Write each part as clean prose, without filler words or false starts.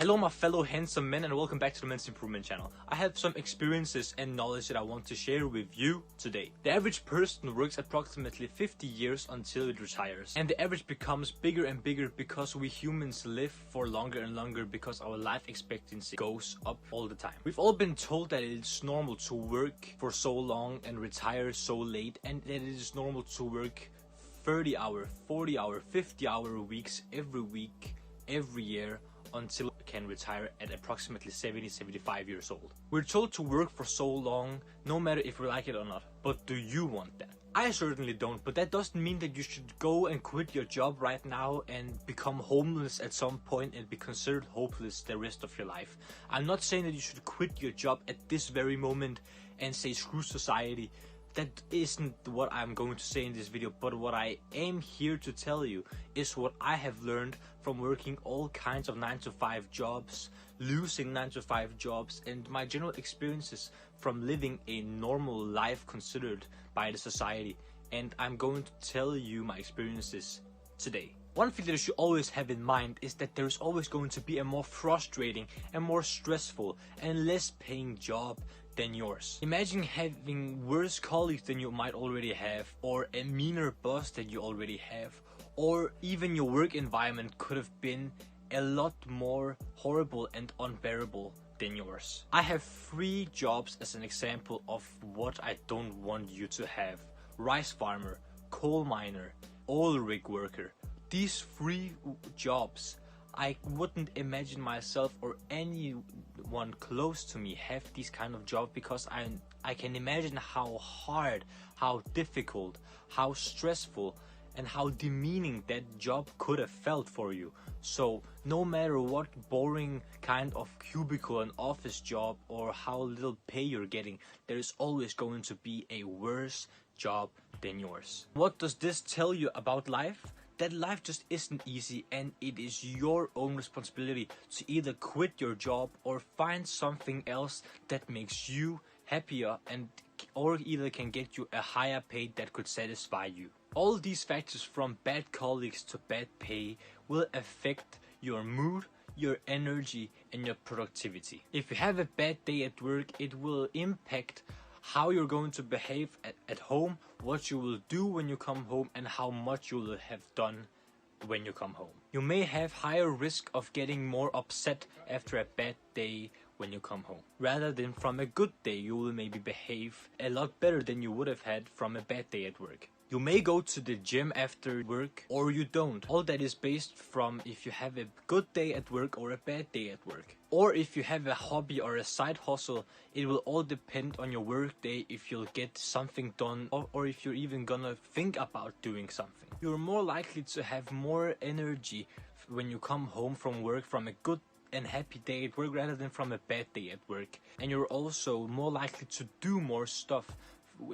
Hello my fellow handsome men and welcome back to the Men's Improvement channel. I have some experiences and knowledge that I want to share with you today. The average person works approximately 50 years until it retires. And the average becomes bigger and bigger because we humans live for longer and longer because our life expectancy goes up all the time. We've all been told that it's normal to work for so long and retire so late, and that it is normal to work 30-hour, 40-hour, 50-hour weeks every week, every year, until we can retire at approximately 70-75 years old. We're told to work for so long, no matter if we like it or not. But do you want that? I certainly don't, but that doesn't mean that you should go and quit your job right now and become homeless at some point and be considered hopeless the rest of your life. I'm not saying that you should quit your job at this very moment and say screw society. That isn't what I'm going to say in this video, but what I am here to tell you is what I have learned from working all kinds of 9-to-5 jobs, losing 9-to-5 jobs, and my general experiences from living a normal life considered by the society. And I'm going to tell you my experiences today. One thing that you should always have in mind is that there's always going to be a more frustrating and more stressful and less paying job than yours. Imagine having worse colleagues than you might already have, or a meaner boss than you already have, or even your work environment could have been a lot more horrible and unbearable than yours. I have 3 jobs as an example of what I don't want you to have. Rice farmer, coal miner, oil rig worker. These 3 jobs, I wouldn't imagine myself or anyone close to me have these kind of jobs, because I can imagine how hard, how difficult, how stressful and how demeaning that job could have felt for you. So no matter what boring kind of cubicle and office job or how little pay you're getting, there is always going to be a worse job than yours. What does this tell you about life? That life just isn't easy, and it is your own responsibility to either quit your job or find something else that makes you happier, and or either can get you a higher pay that could satisfy you. All these factors, from bad colleagues to bad pay, will affect your mood, your energy and your productivity. If you have a bad day at work, it will impact how you're going to behave at home, what you will do when you come home, and how much you will have done when you come home. You may have higher risk of getting more upset after a bad day when you come home, rather than from a good day. You will maybe behave a lot better than you would have had from a bad day at work. You may go to the gym after work, or you don't. All that is based from if you have a good day at work or a bad day at work. Or if you have a hobby or a side hustle, it will all depend on your work day if you'll get something done, or if you're even gonna think about doing something. You're more likely to have more energy when you come home from work from a good and happy day at work rather than from a bad day at work. And you're also more likely to do more stuff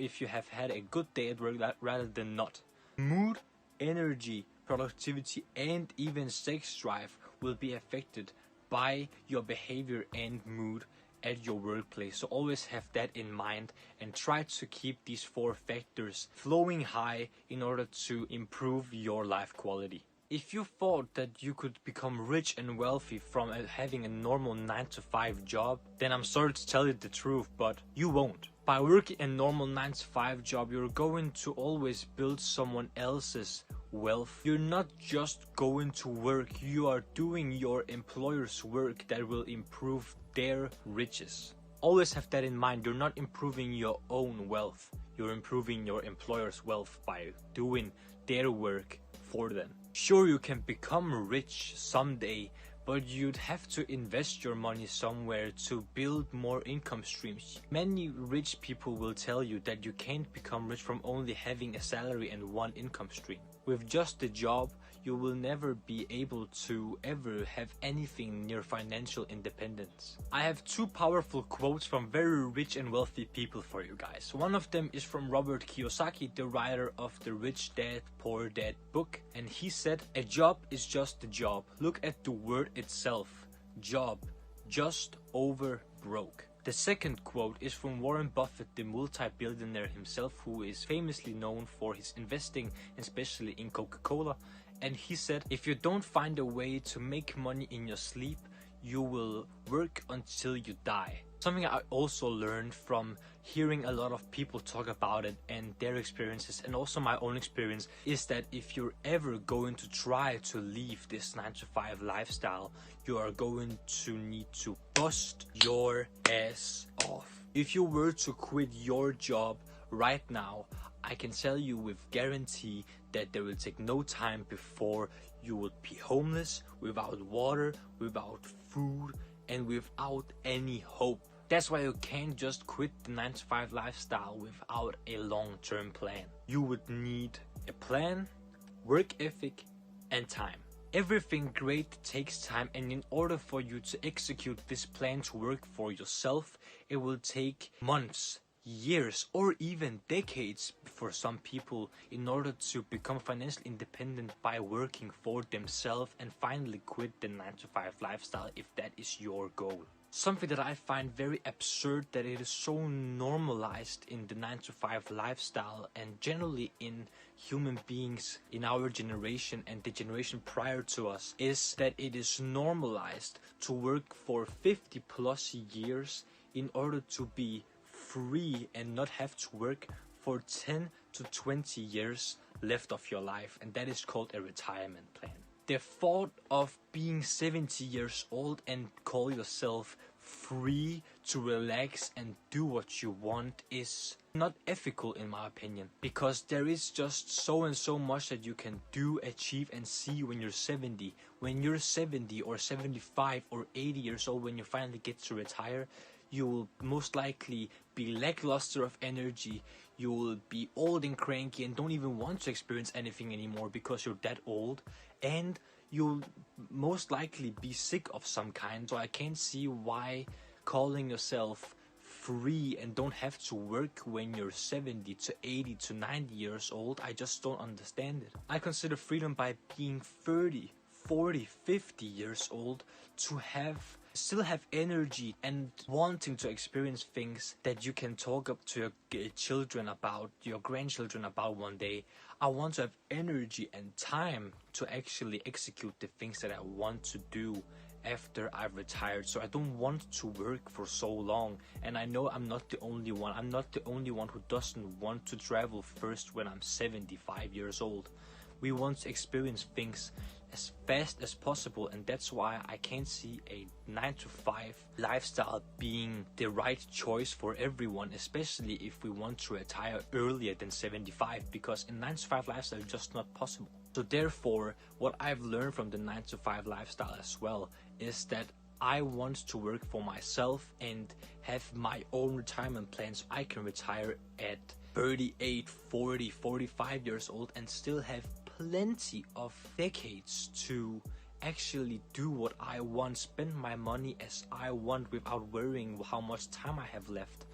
if you have had a good day at work rather than not. Mood, energy, productivity and even sex drive will be affected by your behavior and mood at your workplace. So always have that in mind and try to keep these 4 factors flowing high in order to improve your life quality. If you thought that you could become rich and wealthy from having a normal 9-to-5 job, then I'm sorry to tell you the truth, but you won't. By working a normal 9-to-5 job, you're going to always build someone else's wealth. You're not just going to work, you are doing your employer's work that will improve their riches. Always have that in mind. You're not improving your own wealth, you're improving your employer's wealth by doing their work for them. Sure, you can become rich someday, but you'd have to invest your money somewhere to build more income streams. Many rich people will tell you that you can't become rich from only having a salary and 1 income stream. With just a job, you will never be able to ever have anything near financial independence. I have 2 powerful quotes from very rich and wealthy people for you guys. One of them is from Robert Kiyosaki, the writer of the Rich Dad Poor Dad book, and he said, "A job is just a job. Look at the word itself, job, just over broke." The second quote is from Warren Buffett, the multi-billionaire himself, who is famously known for his investing, especially in Coca-Cola. And he said, "If you don't find a way to make money in your sleep, you will work until you die. Something I also learned from hearing a lot of people talk about it and their experiences, and also my own experience, is that if you're ever going to try to leave this 9-to-5 lifestyle, you are going to need to bust your ass off. If you were to quit your job right now, I can tell you with guarantee that there will take no time before you would be homeless, without water, without food, and without any hope. That's why you can't just quit the 9-to-5 lifestyle without a long-term plan. You would need a plan, work ethic, and time. Everything great takes time, and in order for you to execute this plan to work for yourself, it will take months, years, or even decades for some people in order to become financially independent by working for themselves and finally quit the 9-to-5 lifestyle if that is your goal. Something that I find very absurd, that it is so normalized in the 9-to-5 lifestyle and generally in human beings in our generation and the generation prior to us, is that it is normalized to work for 50 plus years in order to be free and not have to work for 10 to 20 years left of your life, and that is called a retirement plan. The thought of being 70 years old and call yourself free to relax and do what you want is not ethical in my opinion, because there is just so and so much that you can do, achieve and see when you're 70. When you're 70 or 75 or 80 years old, when you finally get to retire, you will most likely be lackluster of energy. You will be old and cranky and don't even want to experience anything anymore because you're that old, and you'll most likely be sick of some kind. So I can't see why calling yourself free and don't have to work when you're 70 to 80 to 90 years old. I just don't understand it. I consider freedom by being 30, 40, 50 years old to still have energy and wanting to experience things that you can talk up to your children about, your grandchildren about one day. I want to have energy and time to actually execute the things that I want to do after I've retired. So I don't want to work for so long, and I know I'm not the only one. I'm not the only one who doesn't want to travel first when I'm 75 years old. We want to experience things as fast as possible, and that's why I can't see a 9-to-5 lifestyle being the right choice for everyone, especially if we want to retire earlier than 75, because a 9-to-5 lifestyle is just not possible. So therefore, what I've learned from the 9-to-5 lifestyle as well is that I want to work for myself and have my own retirement plan so I can retire at 38, 40, 45 years old and still have plenty of decades to actually do what I want, spend my money as I want without worrying how much time I have left.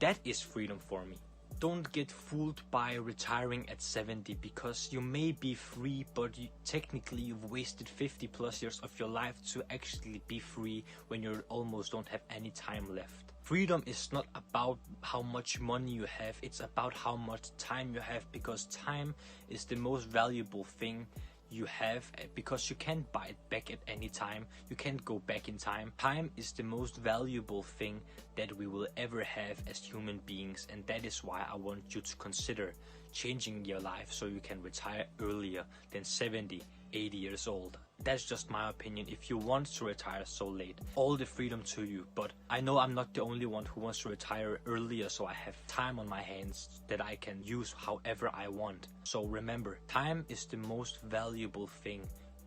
That is freedom for me. Don't get fooled by retiring at 70, because you may be free, but technically you've wasted 50 plus years of your life to actually be free when you almost don't have any time left. Freedom is not about how much money you have, it's about how much time you have, because time is the most valuable thing you have, because you can't buy it back at any time. You can't go back in time. Time is the most valuable thing that we will ever have as human beings, and that is why I want you to consider changing your life so you can retire earlier than 70, 80 years old. That's just my opinion. If you want to retire so late, all the freedom to you, but I know I'm not the only one who wants to retire earlier, so I have time on my hands that I can use however I want. So remember, time is the most valuable thing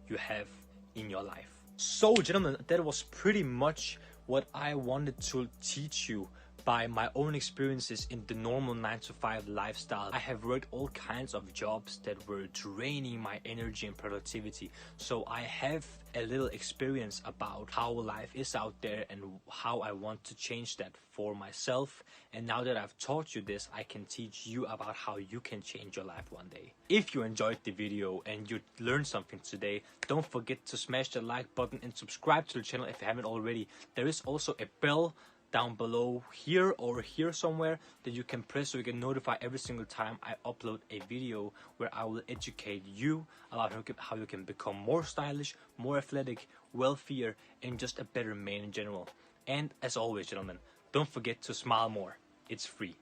you have in your life. So gentlemen, that was pretty much what I wanted to teach you by my own experiences in the normal 9-to-5 lifestyle. I have worked all kinds of jobs that were draining my energy and productivity, so I have a little experience about how life is out there and how I want to change that for myself. And now that I've taught you this, I can teach you about how you can change your life one day. If you enjoyed the video and you learned something today, don't forget to smash the like button and subscribe to the channel if you haven't already. There is also a bell down below here or here somewhere that you can press so you get notified every single time I upload a video where I will educate you about how you can become more stylish, more athletic, wealthier, and just a better man in general. And as always, gentlemen, don't forget to smile more. It's free.